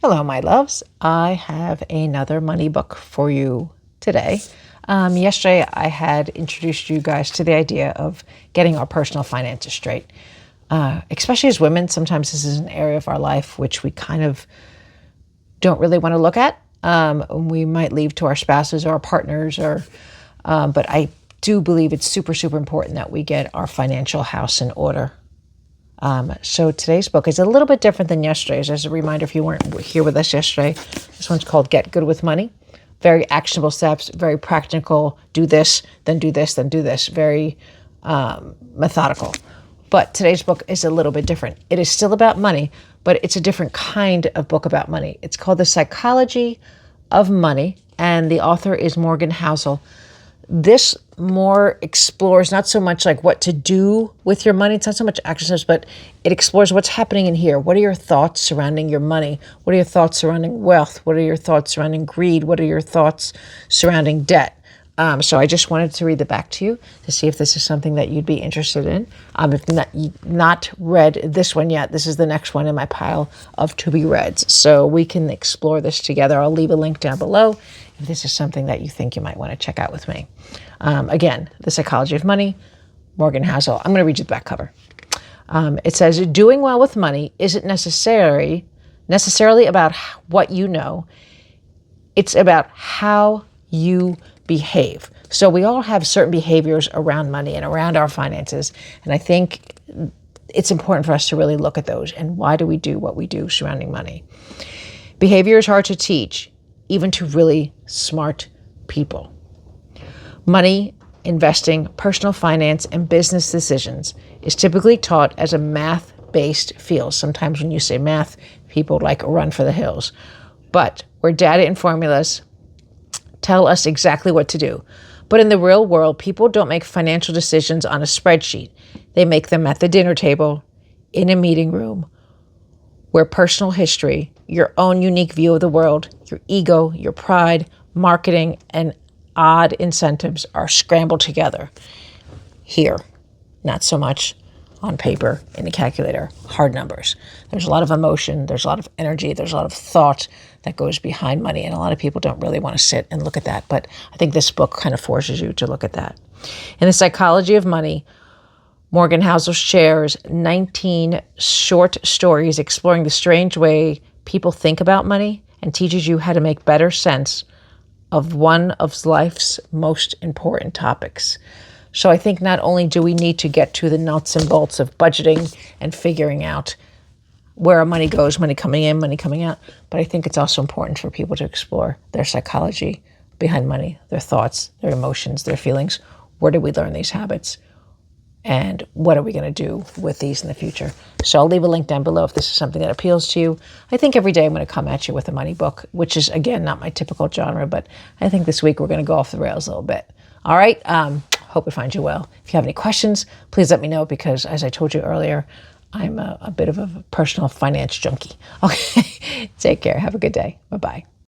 Hello, my loves. I have another money book for you today. Yesterday, I had introduced you guys to the idea of getting our personal finances straight. Especially as women, sometimes this is an area of our life which we kind of don't really want to look at. We might leave to our spouses or our partners, but I do believe it's super, super important that we get our financial house in order. So today's book is a little bit different than yesterday's. As a reminder, if you weren't here with us yesterday, this one's called Get Good with Money. Very actionable steps, very practical. Do this, then do this, then do this. Very methodical. But today's book is a little bit different. It is still about money, but it's a different kind of book about money. It's called The Psychology of Money, and the author is Morgan Housel. This more explores not so much like what to do with your money. It's not so much action steps, but it explores what's happening in here. What are your thoughts surrounding your money? What are your thoughts surrounding wealth? What are your thoughts surrounding greed? What are your thoughts surrounding debt? So I just wanted to read the back to you to see if this is something that you'd be interested in. If you've not read this one yet, this is the next one in my pile of to be reads. So we can explore this together. I'll leave a link down below if this is something that you think you might want to check out with me. Again, The Psychology of Money, Morgan Housel. I'm going to read you the back cover. It says, doing well with money isn't necessarily about what you know. It's about how you behave. So we all have certain behaviors around money and around our finances. And I think it's important for us to really look at those and why do we do what we do surrounding money. Behavior is hard to teach, even to really smart people. Money, investing, personal finance, and business decisions is typically taught as a math-based field. Sometimes when you say math, people run for the hills. But where data and formulas tell us exactly what to do. But in the real world, people don't make financial decisions on a spreadsheet. They make them at the dinner table, in a meeting room, where personal history, your own unique view of the world, your ego, your pride, marketing, and odd incentives are scrambled together. Here, not so much on paper in a calculator, hard numbers. There's a lot of emotion, there's a lot of energy, there's a lot of thought that goes behind money, and a lot of people don't really want to sit and look at that, but I think this book kind of forces you to look at that. In The Psychology of Money, Morgan Housel shares 19 short stories exploring the strange way people think about money and teaches you how to make better sense of one of life's most important topics. So I think not only do we need to get to the nuts and bolts of budgeting and figuring out where our money goes, money coming in, money coming out, but I think it's also important for people to explore their psychology behind money, their thoughts, their emotions, their feelings. Where did we learn these habits? And what are we going to do with these in the future? So I'll leave a link down below if this is something that appeals to you. I think every day I'm going to come at you with a money book, which is, again, not my typical genre, but I think this week we're going to go off the rails a little bit. All right. Hope it finds you well. If you have any questions, please let me know because, as I told you earlier, I'm a bit of a personal finance junkie. Okay. Take care. Have a good day. Bye-bye.